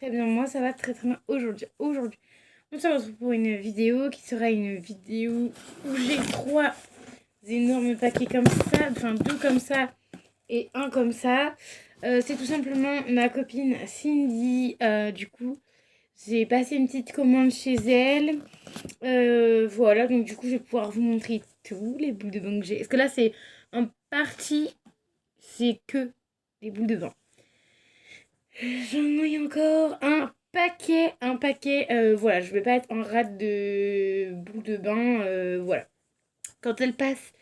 Très bien, moi ça va très très bien aujourd'hui. On se retrouve pour une vidéo qui sera une vidéo où j'ai trois énormes paquets comme ça, enfin deux comme ça et un comme ça. C'est tout simplement ma copine Cindy. Du coup, j'ai passé une petite commande chez elle. Voilà, donc du coup, je vais pouvoir vous montrer tous les boules de bain que j'ai. Parce que là, c'est en partie, c'est que des boules de bain. J'en ai encore un paquet. Voilà, je vais pas être en rate de boule de bain. Voilà. Quand elle passe,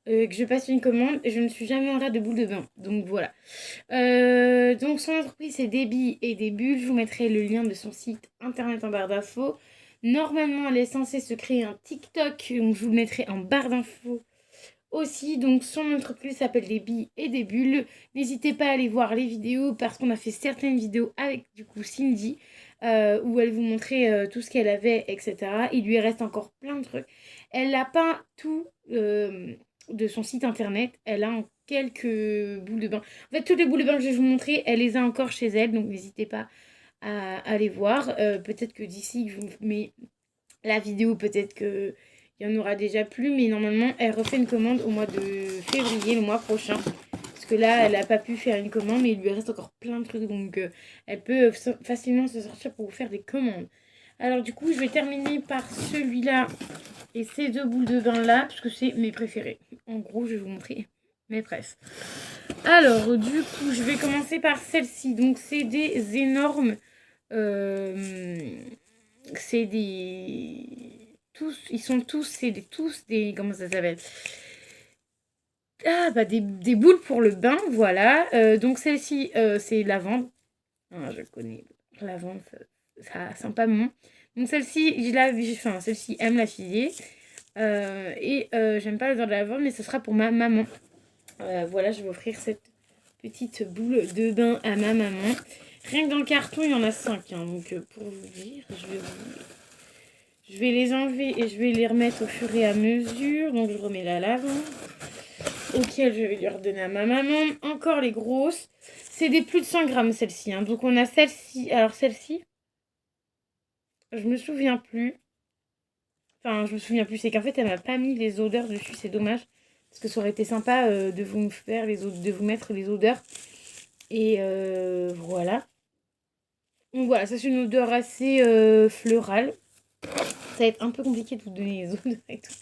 que je passe une commande, je ne suis jamais en rate de boule de bain. Donc voilà. Donc son entreprise c'est Debbie et des bulles. Je vous mettrai le lien de son site internet en barre d'infos. Normalement, elle est censée se créer un TikTok, donc je vous le mettrai en barre d'infos aussi. Donc son entreprise s'appelle Des billes et des bulles. N'hésitez pas à aller voir les vidéos parce qu'on a fait certaines vidéos avec du coup Cindy où elle vous montrait tout ce qu'elle avait, etc. Il lui reste encore plein de trucs. Elle n'a pas tout de son site internet. Elle a quelques boules de bain. En fait, toutes les boules de bain que je vais vous montrer, elle les a encore chez elle. Donc n'hésitez pas à aller voir. Peut-être que d'ici, je vous mets la vidéo, peut-être que il y en aura déjà plus, mais normalement, elle refait une commande au mois de février, le mois prochain. Parce que là, elle n'a pas pu faire une commande, mais il lui reste encore plein de trucs, donc elle peut facilement se sortir pour vous faire des commandes. Alors du coup, je vais terminer par celui-là et ces deux boules de bain là, parce que c'est mes préférés. En gros, je vais vous montrer mes préfs. Alors, du coup, je vais commencer par celle-ci. Donc, c'est des énormes... c'est des... Tous, ils sont tous, tous des... Comment ça s'appelle? Ah, bah des boules pour le bain, voilà. Donc, celle-ci, c'est lavande. Ah, je connais. Lavande, ça sent pas bon. Donc, celle-ci, enfin, celle-ci aime la fillée. J'aime pas l'odeur de la lavande, mais ce sera pour ma maman. Voilà, je vais offrir cette petite boule de bain à ma maman. Rien que dans le carton, il y en a 5. Donc, pour vous dire, je vais les enlever et je vais les remettre au fur et à mesure. Donc, je remets la lavande, auquel je vais lui redonner à ma maman. Encore les grosses. C'est des plus de 100 grammes, celle-ci. Donc, on a celle-ci. Alors, celle-ci, je me souviens plus. Enfin, je me souviens plus. C'est qu'en fait, elle m'a pas mis les odeurs dessus. C'est dommage. Parce que ça aurait été sympa de vous faire de vous mettre les odeurs. Et voilà. Donc voilà, ça c'est une odeur assez florale. Ça va être un peu compliqué de vous donner les odeurs et tout.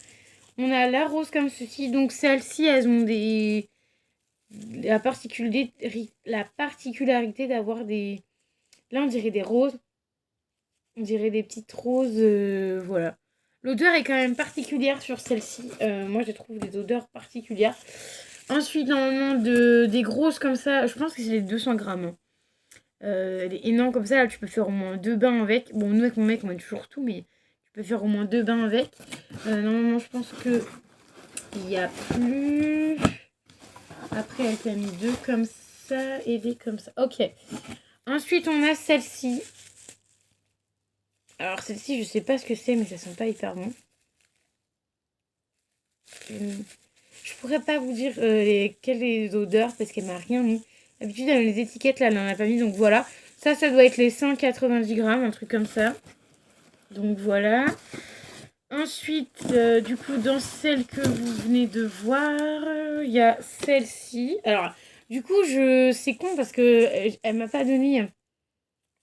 On a la rose comme ceci. Donc celles-ci, elles ont la particularité d'avoir des... Là, on dirait des roses. On dirait des petites roses. Voilà. L'odeur est quand même particulière sur celle-ci. Moi, je trouve des odeurs particulières. Ensuite, normalement, des grosses comme ça, je pense que c'est les 200 grammes. Elle est énorme comme ça, là, tu peux faire au moins deux bains avec. Bon, nous, avec mon mec, on met toujours tout, mais tu peux faire au moins deux bains avec. Normalement, je pense que il n'y a plus. Après, elle t'a mis deux comme ça et des comme ça. Ok. Ensuite, on a celle-ci. Alors, celle-ci, je sais pas ce que c'est, mais ça sent pas hyper bon. Je pourrais pas vous dire quelles odeurs parce qu'elle m'a rien mis. D'habitude, elle a les étiquettes, là, elle n'en a pas mis, donc voilà. Ça doit être les 190 grammes, un truc comme ça. Donc voilà. Ensuite, du coup, dans celle que vous venez de voir, il y a celle-ci. Alors, du coup, c'est con parce que elle m'a pas donné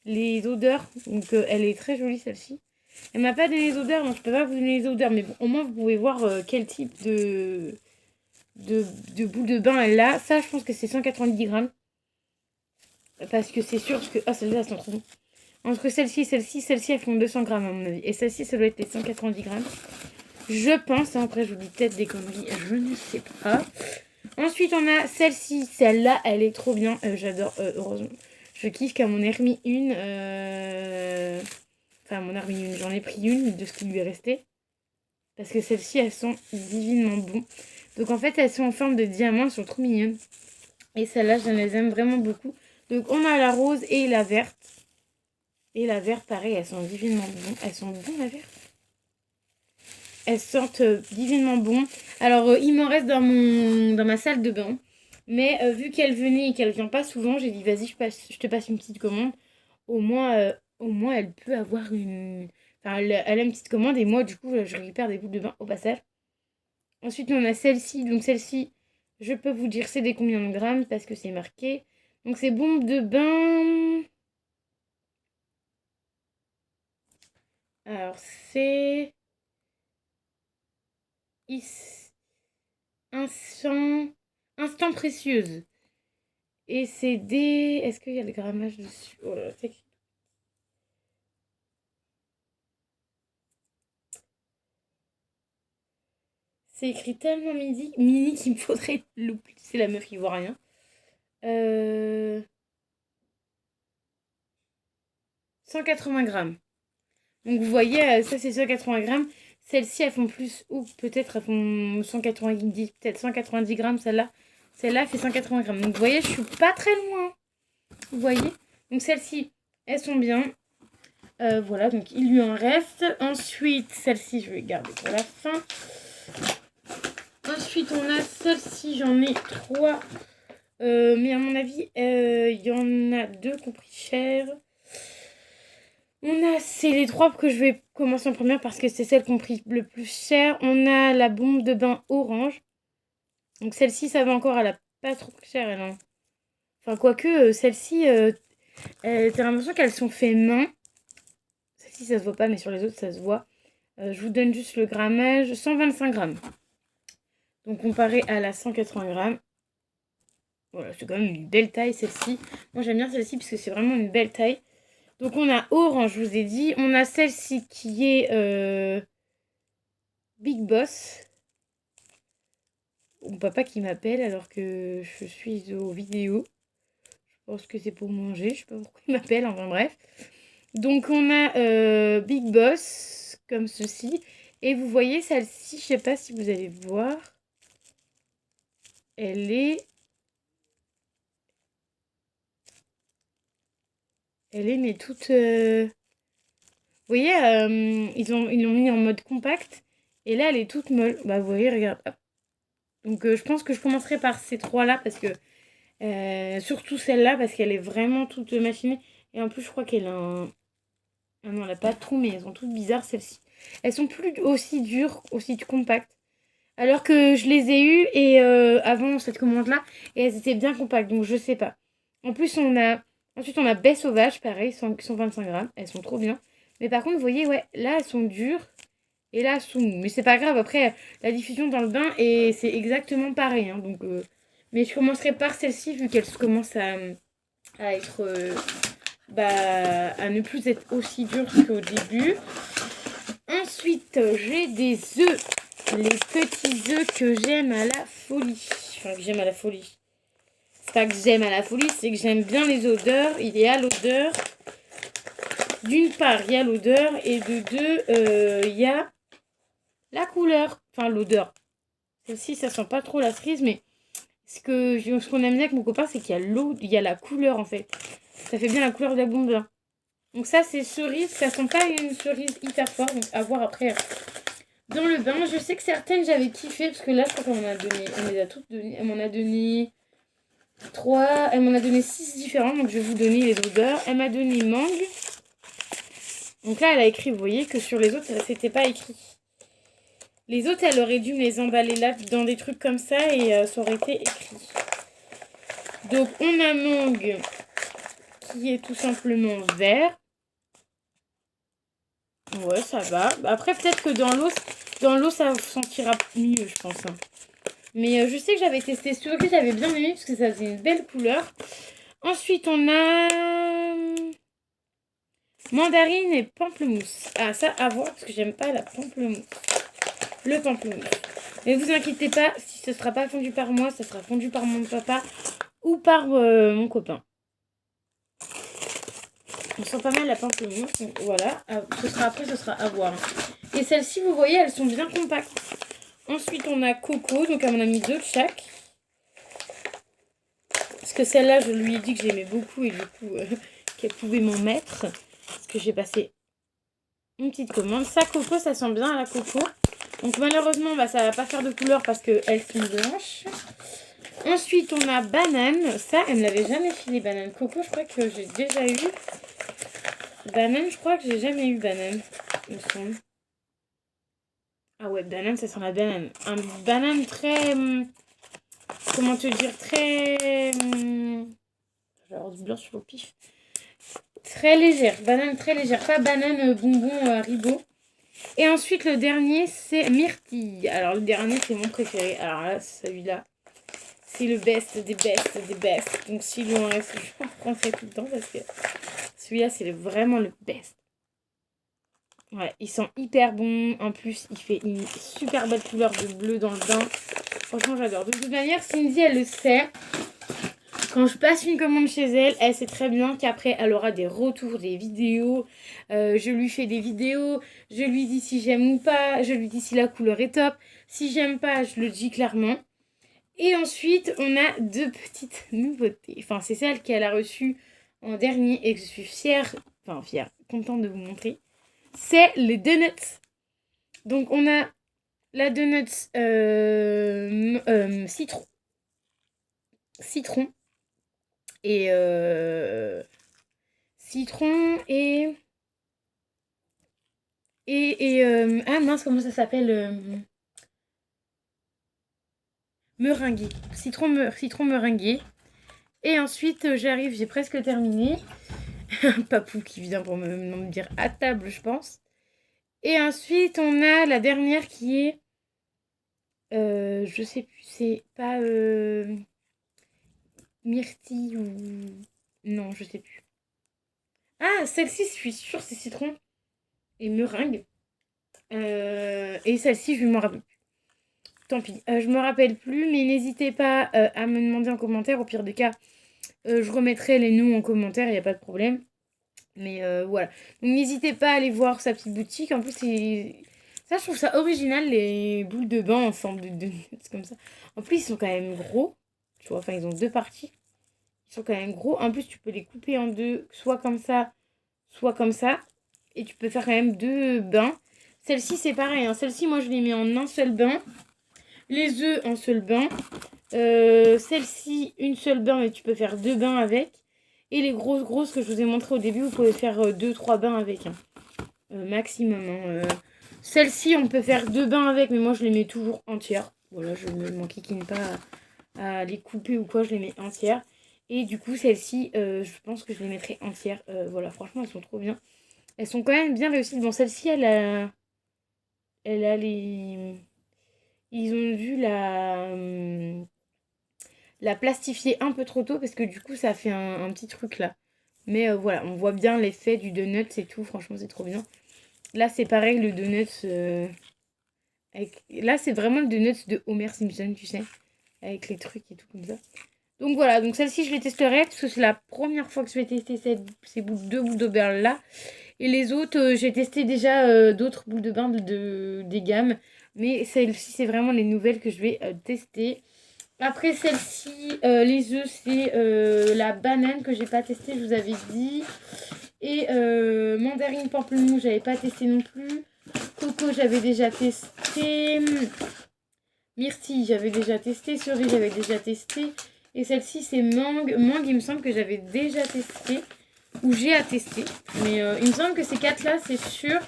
les odeurs. Donc, elle est très jolie, celle-ci. Elle m'a pas donné les odeurs, donc je peux pas vous donner les odeurs. Mais bon, au moins, vous pouvez voir quel type de, de boule de bain elle a. Ça, je pense que c'est 190 grammes. Parce que c'est sûr, parce que... Ah, celle-là, elles sont trop bon. Entre celle-ci et celle-ci, elles font 200 grammes à mon avis. Et celle-ci, ça doit être les 190 grammes. Je pense, après je vous dis peut-être des conneries, je ne sais pas. Ensuite, on a celle-ci. Celle-là, elle est trop bien. J'adore, heureusement. Je kiffe qu'à mon air mis une. Enfin, mon air mis une. J'en ai pris une de ce qui lui est resté. Parce que celles-ci, elles sont divinement bon. Donc en fait, elles sont en forme de diamant. Elles sont trop mignonnes. Et celles-là, je les aime vraiment beaucoup. Donc on a la rose et la verte. Et la verte, pareil, elles sont divinement bon. Elles sont bonnes, la verte. Elles sentent divinement bon. Alors, il m'en reste dans ma salle de bain. Mais vu qu'elle venait et qu'elle vient pas souvent, j'ai dit, vas-y, je te passe une petite commande. au moins elle peut avoir une... Enfin, elle a une petite commande et moi, du coup, je récupère des boules de bain au passage. Ensuite, on a celle-ci. Donc celle-ci, je peux vous dire c'est des combien de grammes parce que c'est marqué. Donc c'est bombe de bain. Alors c'est... Instant... Instant précieuse. Et c'est des... Est-ce qu'il y a le grammage dessus? Oh là là, c'est écrit. C'est écrit tellement mini qu'il me faudrait louper. C'est la meuf qui voit rien. 180 grammes. Donc vous voyez, ça c'est 180 grammes. Celles-ci, elles font plus, ou peut-être elles font 190, peut-être 190 grammes, celle-là. Celle-là fait 180 grammes. Donc vous voyez, je suis pas très loin. Vous voyez? Donc celles-ci, elles sont bien. Voilà, donc il lui en reste. Ensuite, celle-ci, je vais garder pour la fin. Ensuite, on a celle-ci, j'en ai 3. Mais à mon avis, il y en a 2 qui ont pris cher. C'est les 3 que je vais commencer en première parce que c'est celle qui ont pris le plus cher. On a la bombe de bain orange. Donc celle-ci, ça va encore, elle a pas trop pris cher, elle. Hein. Enfin, quoique, celle-ci, t'as l'impression qu'elles sont faites main. Celle-ci, ça se voit pas, mais sur les autres, ça se voit. Je vous donne juste le grammage. 125 grammes. Donc comparé à la 180 grammes. Voilà, c'est quand même une belle taille, celle-ci. Moi, j'aime bien celle-ci parce que c'est vraiment une belle taille. Donc on a orange, je vous ai dit. On a celle-ci qui est Big Boss. Mon papa qui m'appelle alors que je suis aux vidéos. Je pense que c'est pour manger. Je sais pas pourquoi il m'appelle, enfin bref. Donc on a Big Boss comme ceci. Et vous voyez celle-ci, je sais pas si vous allez voir. Elle est mais toute... Vous voyez, ils l'ont mis en mode compact. Et là, elle est toute molle. Bah, vous voyez, regarde. Hop. Donc, je pense que je commencerai par ces 3-là. Parce que... surtout celle-là, parce qu'elle est vraiment toute machinée. Et en plus, je crois qu'elle a un... Ah non, elle n'a pas de trou, mais elles sont toutes bizarres, celles-ci. Elles sont plus aussi dures, aussi compactes. Alors que je les ai eues et avant cette commande-là. Et elles étaient bien compactes, donc je sais pas. En plus, ensuite, on a baie sauvage, pareil, 125 grammes. Elles sont trop bien. Mais par contre, vous voyez, ouais, là, elles sont dures. Et là, elles sont moues. Mais c'est pas grave, après, la diffusion dans le bain, et c'est exactement pareil. Hein, donc, mais je commencerai par celle-ci, vu qu'elle commence à être... à ne plus être aussi dure qu'au début. Ensuite, j'ai des œufs. Les petits œufs que j'aime à la folie. Enfin, que j'aime à la folie. C'est pas que j'aime à la folie, c'est que j'aime bien les odeurs. Il y a l'odeur. D'une part, il y a l'odeur. Et de deux, il y a la couleur. Enfin, l'odeur. Celle-ci, ça sent pas trop la cerise, mais ce qu'on aime bien avec mon copain, c'est qu'il y a l'eau, il y a la couleur, en fait. Ça fait bien la couleur de la bombe. Donc ça, c'est cerise. Ça sent pas une cerise hyper fort. Donc à voir après dans le bain. Je sais que certaines, j'avais kiffé. Parce que là, je crois qu'on m'en a donné... On les a toutes données. Elle m'en a donné 3. Elle m'en a donné 6 différents. Donc je vais vous donner les odeurs. Elle m'a donné mangue. Donc là, elle a écrit, vous voyez, que sur les autres, c'était pas écrit. Les autres, elle aurait dû me les emballer là, dans des trucs comme ça. Et ça aurait été écrit. Donc on a mangue qui est tout simplement vert. Ouais, ça va. Après, peut-être que dans l'eau, ça sentira mieux, je pense. Hein. Mais je sais que j'avais testé cerise, j'avais bien aimé parce que ça faisait une belle couleur. Ensuite, on a mandarine et pamplemousse. Ah, ça, à voir parce que j'aime pas la pamplemousse. Le pamplemousse. Mais vous inquiétez pas, si ce sera pas fondu par moi, ça sera fondu par mon papa ou par mon copain. On sent pas mal la pamplemousse, donc voilà. Ce sera à voir. Et celles-ci, vous voyez, elles sont bien compactes. Ensuite, on a coco, donc elle m'en a mis 2 de chaque. Parce que celle-là, je lui ai dit que j'aimais beaucoup et du coup, qu'elle pouvait m'en mettre. Parce que j'ai passé une petite commande. Ça, coco, ça sent bien à la coco. Donc malheureusement, ça va pas faire de couleur parce qu'elles sont blanches. Ensuite, on a banane. Ça, elle me l'avait jamais filé, banane coco. Je crois que j'ai déjà eu. Banane, je crois que j'ai jamais eu banane, il me semble. Ah ouais, banane, ça sent la banane. Un banane très... comment te dire, très... je vais avoir du blanc sur le pif. Très légère, banane très légère. Pas banane bonbon Haribo. Et ensuite, le dernier, c'est myrtille. Alors, le dernier, c'est mon préféré. Alors là, celui-là, c'est le best des best des best. Donc, s'il lui en reste, je en prendrai tout le temps parce que celui-là, c'est vraiment le best. Ouais, ils sont hyper bons. En plus, il fait une super belle couleur de bleu dans le bain. Franchement, j'adore. De toute manière, Cindy, elle le sait. Quand je passe une commande chez elle, elle sait très bien qu'après, elle aura des retours, des vidéos. Je lui fais des vidéos. Je lui dis si j'aime ou pas. Je lui dis si la couleur est top. Si j'aime pas, je le dis clairement. Et ensuite, on a deux petites nouveautés. Enfin, c'est celle qu'elle a reçue en dernier et que je suis fière, contente de vous montrer. C'est les donuts. Donc, on a la donuts citron. Et citron ah mince, comment ça s'appelle, meringué. Citron meringué. Et ensuite, j'arrive, j'ai presque terminé. Un papou qui vient pour me dire à table, je pense. Et ensuite, on a la dernière qui est... je sais plus, c'est pas myrtille ou... Non, je sais plus. Ah, celle-ci, je suis sûre, c'est citron et meringue. Et celle-ci, je m'en rappelle plus. Tant pis, je me rappelle plus, mais n'hésitez pas à me demander en commentaire. Au pire des cas, je remettrai les noms en commentaire, il n'y a pas de problème. Mais voilà. Donc n'hésitez pas à aller voir sa petite boutique. En plus, ça, je trouve ça original, les boules de bain ensemble de comme ça. En plus, ils sont quand même gros. Tu vois, enfin, ils ont deux parties. Ils sont quand même gros. En plus, tu peux les couper en deux, soit comme ça, soit comme ça. Et tu peux faire quand même deux bains. Celle-ci, c'est pareil. Hein. Celle-ci, moi, je les mets en un seul bain. Les œufs, un seul bain. Celle-ci, une seule bain, mais tu peux faire deux bains avec. Et les grosses que je vous ai montré au début, vous pouvez faire 2-3 bains avec. Hein. Maximum. Hein. Celle-ci, on peut faire deux bains avec, mais moi, je les mets toujours entières. Voilà, je ne m'enquiquine pas à les couper ou quoi, je les mets entières. Et du coup, celle-ci, je pense que je les mettrai entières. Voilà, franchement, elles sont trop bien. Elles sont quand même bien réussies. Bon, celle-ci, elle a les... Ils ont dû la plastifier un peu trop tôt parce que du coup, ça fait un petit truc là. Mais voilà, on voit bien l'effet du donut et tout. Franchement, c'est trop bien. Là, c'est pareil, le donut... Là, c'est vraiment le donut de Homer Simpson, tu sais. Avec les trucs et tout comme ça. Donc voilà, donc celle-ci, je les testerai parce que c'est la première fois que je vais tester ces deux boules de bain là. Et les autres, j'ai testé déjà d'autres boules de bain des gammes. Mais celle-ci, c'est vraiment les nouvelles que je vais tester. Après celle-ci, les œufs, c'est la banane que j'ai pas testé, je vous avais dit. Et mandarine pamplemousse, j'avais pas testé non plus. Coco, j'avais déjà testé. Myrtille, j'avais déjà testé. Cerise, j'avais déjà testé. Et celle-ci, c'est mangue. Mangue, il me semble que j'avais déjà testé. Ou j'ai à tester. Mais il me semble que ces quatre-là, c'est sûr.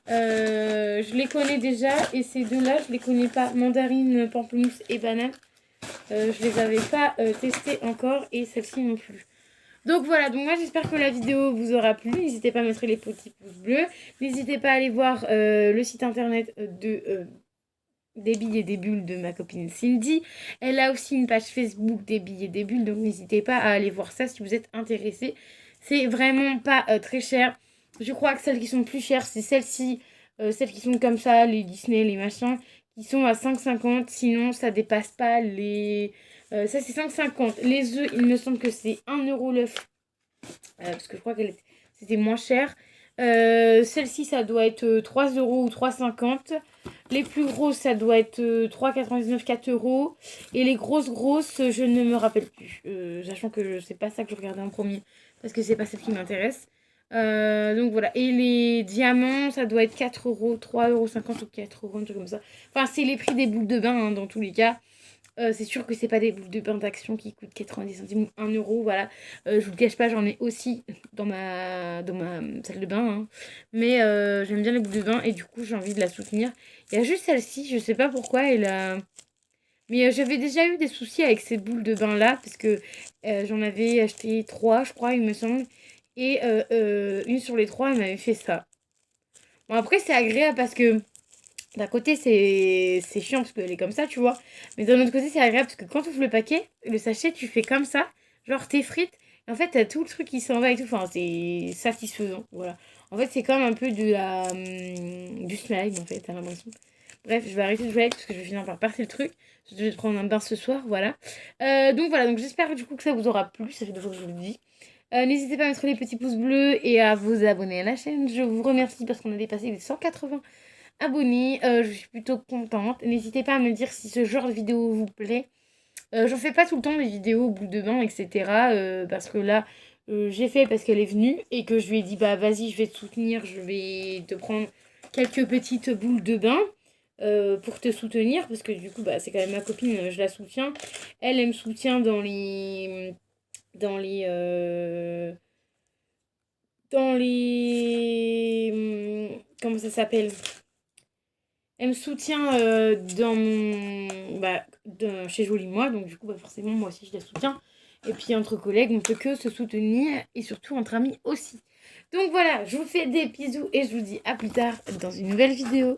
Je les connais déjà. Et ces deux-là, je les connais pas. Mandarine, pamplemousse et banane. Je les avais pas testés encore. Et celle-ci non plus. Donc voilà, donc moi j'espère que la vidéo vous aura plu. N'hésitez pas à mettre les petits pouces bleus. N'hésitez pas à aller voir le site internet des billes et des bulles de ma copine Cindy. Elle a aussi une page Facebook des billes et des bulles. Donc n'hésitez pas à aller voir ça si vous êtes intéressés. C'est vraiment pas très cher. Je crois que celles qui sont plus chères, c'est celles-ci. Celles qui sont comme ça, les Disney, les machins, qui sont à 5,50. Sinon, ça dépasse pas les... ça, c'est 5,50. Les œufs, il me semble que c'est 1 € l'œuf. Parce que je crois que c'était moins cher. Celle-ci, ça doit être 3 € ou 3,50. Les plus grosses, ça doit être 3,99, 4 €. Et les grosses, je ne me rappelle plus. Sachant que c'est pas ça que je regardais en premier. Parce que c'est pas celle qui m'intéresse. Donc voilà. Et les diamants, ça doit être 4 €, 3,50 € ou 4 €, un truc comme ça. Enfin, c'est les prix des boules de bain hein, dans tous les cas. C'est sûr que c'est pas des boules de bain d'Action qui coûtent 90 centimes ou 1 euro, voilà. Je vous le cache pas, j'en ai aussi dans ma salle de bain, hein. Mais j'aime bien les boules de bain et du coup j'ai envie de la soutenir. Il y a juste celle-ci, je sais pas pourquoi elle a... Mais j'avais déjà eu des soucis avec ces boules de bain là, parce que j'en avais acheté 3, je crois, il me semble. Et une sur les 3, elle m'avait fait ça. Bon, après, c'est agréable parce que d'un côté, c'est chiant parce qu'elle est comme ça, tu vois. Mais d'un autre côté, c'est agréable parce que quand tu ouvres le paquet, le sachet, tu fais comme ça, genre tes frites. Et en fait, t'as tout le truc qui s'en va et tout. Enfin, c'est satisfaisant, voilà. En fait, c'est comme un peu du slime, en fait, t'as l'impression. Bref, je vais arrêter de jouer avec parce que je vais finir par passer le truc. Je vais prendre un bain ce soir, voilà. Donc voilà, donc j'espère du coup que ça vous aura plu. Ça fait 2 fois que je vous le dis. N'hésitez pas à mettre les petits pouces bleus et à vous abonner à la chaîne. Je vous remercie parce qu'on a dépassé les 180 abonnés. Je suis plutôt contente. N'hésitez pas à me dire si ce genre de vidéo vous plaît. J'en fais pas tout le temps des vidéos boule de bain, etc. Parce que là, j'ai fait parce qu'elle est venue et que je lui ai dit bah vas-y, je vais te soutenir, je vais te prendre quelques petites boules de bain pour te soutenir parce que du coup bah c'est quand même ma copine, je la soutiens. Elle me soutient dans les comment ça s'appelle? Elle me soutient chez Jolie Moi, donc du coup, bah, forcément, moi aussi, je la soutiens. Et puis, entre collègues, on ne peut que se soutenir, et surtout entre amis aussi. Donc voilà, je vous fais des bisous, et je vous dis à plus tard dans une nouvelle vidéo.